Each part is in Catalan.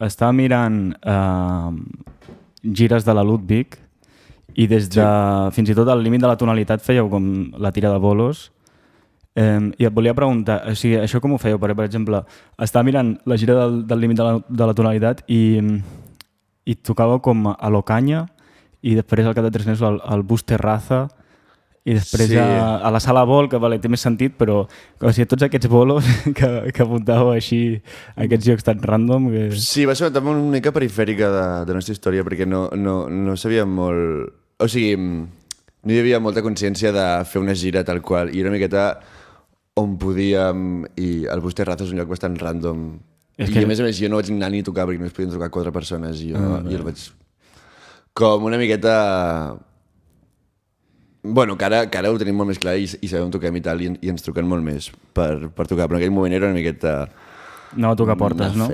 estava mirant gires de la Ludwig i des de fins i tot al límit de la tonalitat fèieu com la tira de bolos. I et volia preguntar, o sigui, això com ho fèieu? Per exemple, estava mirant la gira del límit de la tonalitat i tocava com a l'Ocaña i després al cap de 3 mesos al Bus Terraza i després a la Sala Vol, que vale, té més sentit, però o sigui, tots aquests bolos que apuntàveu així, aquests llocs tan random... Que... Sí, va ser una mica perifèrica de la nostra història perquè no sabíem molt... O sigui, no hi havia molta consciència de fer una gira tal qual i una miqueta on podíem... I el Bus Terraza és un lloc bastant random. I a més jo no vaig anar ni a tocar perquè només podien tocar 4 persones i jo el vaig... Com una miqueta... Bueno, que ara ho tenim molt més clar i sabem tocar i tal i ens truquen molt més per tocar, però en aquell moment era una miqueta... No a tocar portes, no?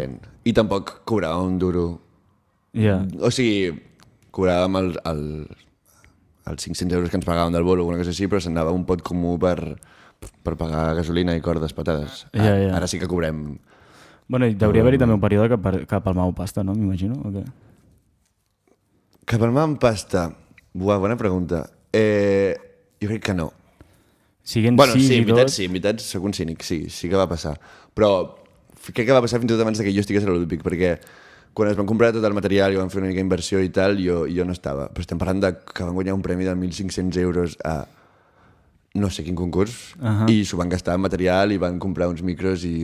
I tampoc cobràvem un duro. O sigui, cobràvem els 500 euros que ens pagaven del bolo o alguna cosa així, però s'anava un pot comú per pagar gasolina i cordes patades. Ara sí que cobrem... Bueno, i hauria d'haver-hi també un període que palmau pasta, no? M'imagino, o què? Que palmàvem pasta? Bona pregunta. Jo crec que no. Bueno, sí, en veritat soc un cínic, sí que va passar. Però crec que va passar fins i tot abans que jo estigués a la Ludwig, perquè quan es van comprar tot el material i van fer una mica d'inversió i tal, jo no estava. Però estem parlant que van guanyar un premi de 1.500 euros a no sé quin concurs i s'ho van gastar en material i van comprar uns micros i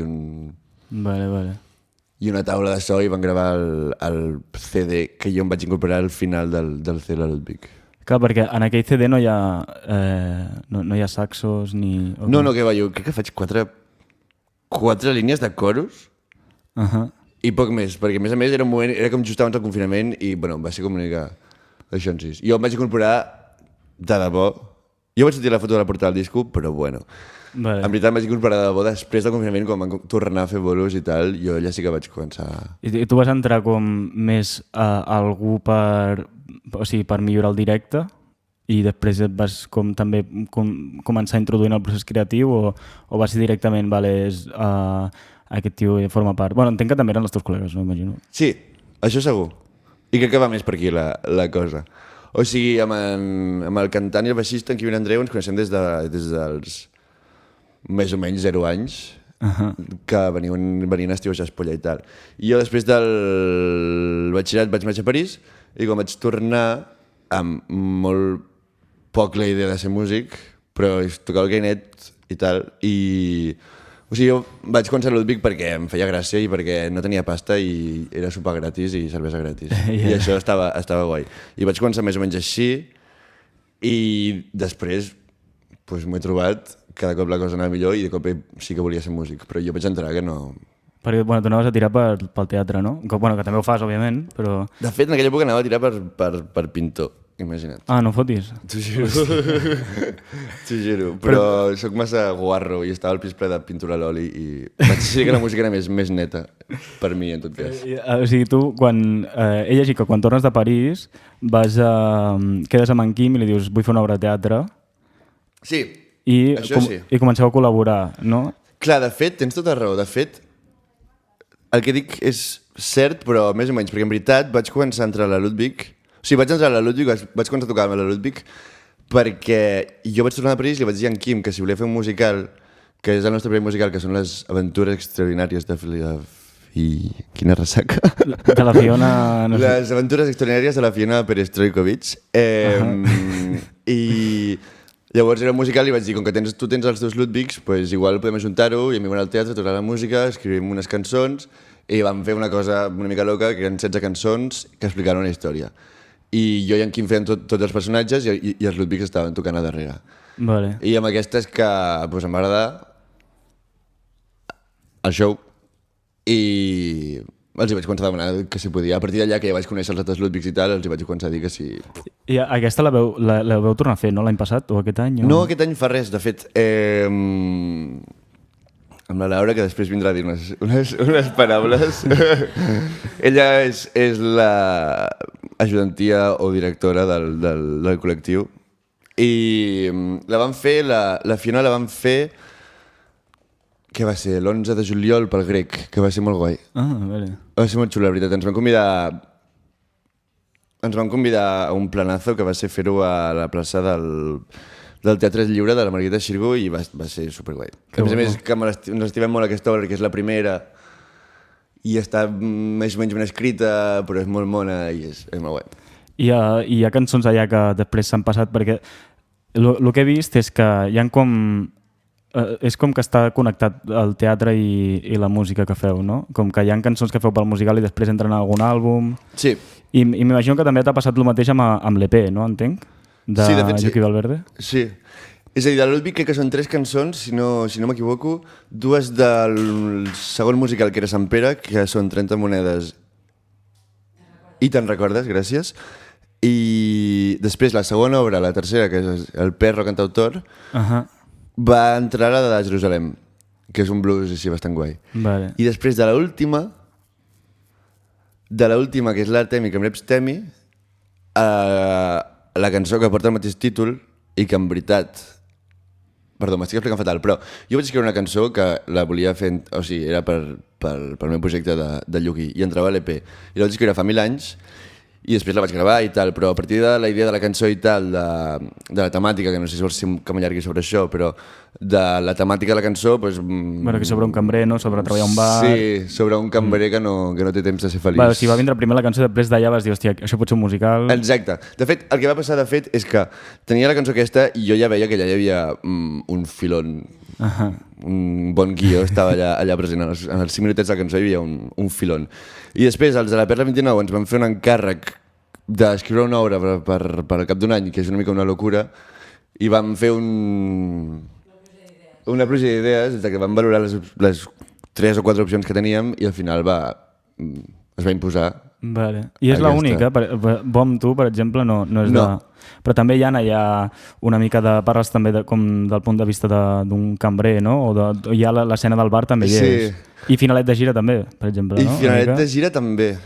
i una taula de so i van gravar el CD que jo em vaig incorporar al final del CD de la Ludwig. Clar, perquè en aquell CD no hi ha saxos ni... No, que va, jo crec que faig 4 línies de coros i poc més, perquè a més era un moment, era com just abans del confinament i bueno, va ser com una mica això en si. Jo em vaig incorporar de debò. Jo vaig sentir la foto de la portada del disco, però bueno. En veritat em vaig incorporar de debò després del confinament, quan van tornar a fer bolos i tal, jo allà sí que vaig començar... I tu vas entrar com més a algú per millorar el directe i després et vas com també començar introduint el procés creatiu o vas ser directament, aquest tio forma part... Bueno, entenc que també eren els teus col·legues, no imagino. Sí, això segur. I crec que va més per aquí la cosa. O sigui, amb el cantant i el baixista, en Quim Andreu, ens coneixem des dels més o menys 0 anys, que venien a estiuejar a Espolla i tal. I jo després del batxillerat vaig marxar a París i quan vaig tornar amb molt poc la idea de ser músic, però tocava el clarinet i tal, o sigui, jo vaig començar a Ludwig perquè em feia gràcia i perquè no tenia pasta i era sopar gratis i cervesa gratis. I això estava guai. I vaig començar més o menys així i després m'ho he trobat, cada cop la cosa anava millor i de cop sí que volia ser músic, però jo vaig entrar que no... Perquè, tu anaves a tirar pel teatre, no? Que també ho fas, òbviament, però... De fet, en aquella època anava a tirar per pintor, imagina't. Ah, no fotis? T'ho juro. Però sóc massa guarro i estava al pis ple de pintura a l'oli i vaig decidir que la música era més neta per mi, en tot cas. O sigui, tu, he llegit que quan tornes de París quedes amb en Quim i li dius vull fer una obra de teatre. Sí, això sí. I comenceu a col·laborar, no? Clar, de fet, tens tota raó. De fet, el que dic és cert, però més o menys, perquè en veritat vaig començar a entrar a la Ludwig. O sigui, vaig entrar a la Ludwig, vaig començar a tocar a la Ludwig perquè jo vaig tornar a París i li vaig dir a en Quim que si volia fer un musical, que és el nostre primer musical, que són les aventures extraordinàries de quina ressaca? De la Fiona... No sé. Les aventures extraordinàries de la Fiona Perestroikovic. I llavors era un musical i vaig dir, com que tu tens els teus Ludwigs, doncs igual podem ajuntar-ho i a mi m'agrada el teatre, tocar la música, escrivim unes cançons i vam fer una cosa una mica loca, que eren 16 cançons que explicaven una història. I jo i en Quim feien tots els personatges i els Ludwigs estaven tocant a darrere. Vale. I amb aquestes que em va agradar el show i els hi vaig començar a demanar que si podia. A partir d'allà, que ja vaig conèixer els altres Ludwigs i tal, els hi vaig començar a dir que sí. I aquesta la veu tornar a fer, no? L'any passat o aquest any? No, aquest any fa res, de fet. Amb la Laura, que després vindrà a dir unes paraules. Ella és la ajudantia o directora del col·lectiu. I la van fer, la Fiona la van fer que va ser l'11 de juliol pel Grec, que va ser molt guai. Vale. Va ser molt xulo, la veritat. Ens van convidar a un planazo que va ser fer-ho a la plaça del Teatre Lliure de la Margarita Xirgu i va ser superguai. A més, que ens estimem molt aquesta obra, que és la primera i està més o menys ben escrita, però és molt mona i és molt guai. I hi ha cançons allà que després s'han passat, perquè el que he vist és que hi ha com... és com que està connectat el teatre i la música que feu, no? Com que hi ha cançons que feu pel musical i després entren a algun àlbum. Sí. I m'imagino que també t'ha passat el mateix amb l'EP, no? Entenc? Sí, de fet, sí. Lluqui Valverde. Sí. És a dir, de l'Olvi crec que són 3 cançons, si no m'equivoco, 2 del segon musical, que era Sant Pere, que són 30 monedes i te'n recordes, gràcies. I després la segona obra, la tercera, que és El perro cantautor, va entrar a la de Jerusalem, que és un blues així bastant guai. Vale. I després de l'última, que és l'Artemi, que em reps Temi, la cançó que porta el mateix títol i que en veritat... Perdó, m'estic explicant fatal, però jo vaig escriure una cançó que la volia fer... O sigui, era pel meu projecte de Lluqui i entrava a l'EP. I la vaig escriure fa 1000 anys i després la vaig gravar i tal, però a partir de la idea de la cançó i tal, de la temàtica, que no sé si vols que m'allargui sobre això, però de la temàtica de la cançó... Pues, bueno, que sobre un cambrer, no? Sobre treballar a un bar... Sí, sobre un cambrer que no té temps de ser feliç. Va, si va vindre primer la cançó, després d'allà vas dir, hòstia, això pot ser un musical... Exacte. De fet, el que va passar, és que tenia la cançó aquesta i jo ja veia que allà hi havia un filon, un bon guió, estava allà present. En els 5 minutets de la cançó hi havia un filon. I després, els de la Perla 29 ens van fer un encàrrec d'escriure una obra per al cap d'un any, que és una mica una locura, i vam fer una pluja d'idees, des que vam valorar les 3 o 4 opcions que teníem i al final es va imposar. Vale. I és l'única? Bom tu, per exemple, no és no. Però també hi ha una mica de... Parles també com del punt de vista d'un cambrer, no? O hi ha l'escena del bar també hi és. I Finalet de gira també, per exemple, no? I Finalet de gira també.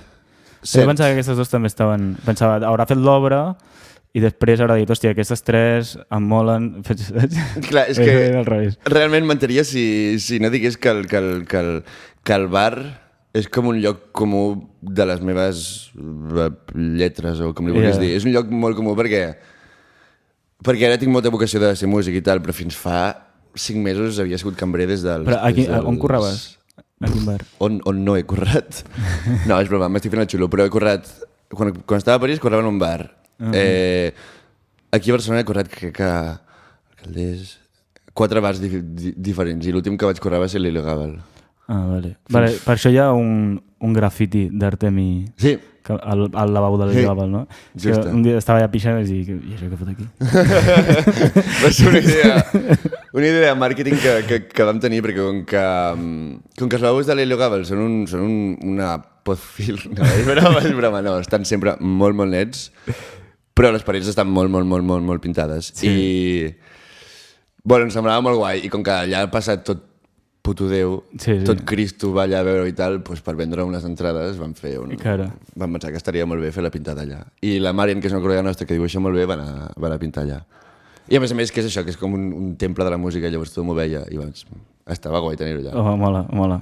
Jo pensava que aquestes dues també estaven... Pensava, haurà fet l'obra i després haurà dit, hòstia, aquestes 3 em molen... Clar, és que realment mentiria si no digués que el bar és com un lloc comú de les meves lletres, o com li vulguis dir. És un lloc molt comú perquè ara tinc molta vocació de ser músic i tal, però fins fa 5 mesos havia sigut cambrer des dels... Però on curraves? A quin bar? On no he currat. No, és broma, m'estic fent el xulo, però he currat... Quan estava a París currava en un bar. Aquí a Barcelona he currat, crec que... Calders... 4 bars diferents, i l'últim que vaig currar va ser l'Il·legable. Ah, vale. Per això hi ha un grafiti d'Artemi al lavabo de l'Il·legable, no? Un dia estava allà pixant i vaig dir, i això què fot aquí? Va ser una idea de màrqueting que vam tenir, perquè com que els lavabos de l'Il·legable són una podfil... No, és broma, no, estan sempre molt, molt nets, però les parets estan molt pintades. I, bueno, em semblava molt guai, i com que allà ha passat tot puto Déu, tot Cristo va allà a veure i tal, doncs per vendre unes entrades vam pensar que estaria molt bé fer la pintada allà. I la Marian, que és una col·lega nostra que dibuixa molt bé, va anar a pintar allà. I a més, que és això, que és com un temple de la música, llavors tothom ho veia i estava guai tenir-ho allà. Oh, mola.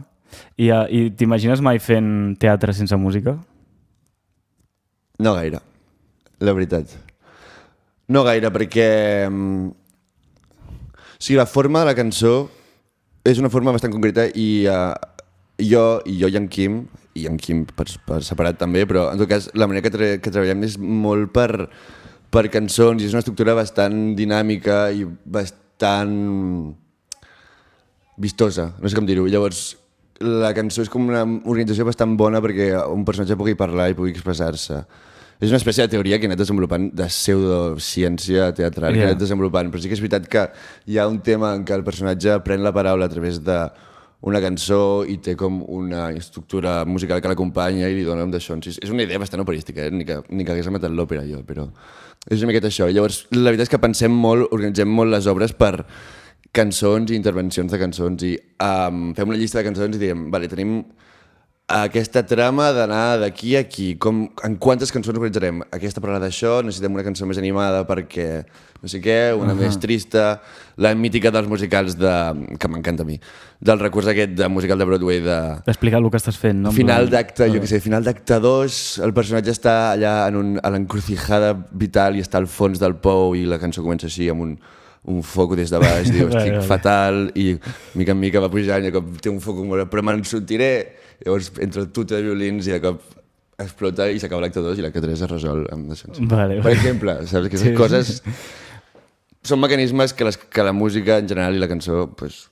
I t'imagines mai fent teatre sense música? No gaire, la veritat. No gaire, perquè... O sigui, la forma de la cançó és una forma bastant concreta i jo i en Quim per separat també, però en tot cas la manera que treballem és molt per cançons i és una estructura bastant dinàmica i bastant vistosa, no sé com dir-ho. Llavors la cançó és com una organització bastant bona perquè un personatge pugui parlar i pugui expressar-se. És una espècie de teoria que he anat desenvolupant, de pseudociència teatral, que he anat desenvolupant, però sí que és veritat que hi ha un tema en què el personatge pren la paraula a través d'una cançó i té com una estructura musical que l'acompanya i li dona un d'això. És una idea bastant operística, ni que hagués amatat l'òpera jo, però és una miqueta això. I llavors la veritat és que pensem molt, organitzem molt les obres per cançons i intervencions de cançons i fem una llista de cançons i diem, vale, tenim aquesta trama d'anar d'aquí a aquí, en quantes cançons organitzarem? Aquesta parlarà d'això, necessitem una cançó més animada perquè no sé què, una més trista, la mítica dels musicals que m'encanta a mi, del recurs aquest de musical de Broadway d'explicar el que estàs fent, no? Final d'acte, jo què sé, final d'acte 2, el personatge està allà a l'encrucijada vital i està al fons del pou i la cançó comença així amb un foc des de baix, diu, estic fatal, i mica en mica va pujant i de cop té un foc molt, però me'n sortiré. Llavors entra el tute de violins i de cop explota i s'acaba l'acte 2 i l'acte 3 es resol amb descens. Per exemple, saps? Aquestes coses són mecanismes que la música en general i la cançó pues,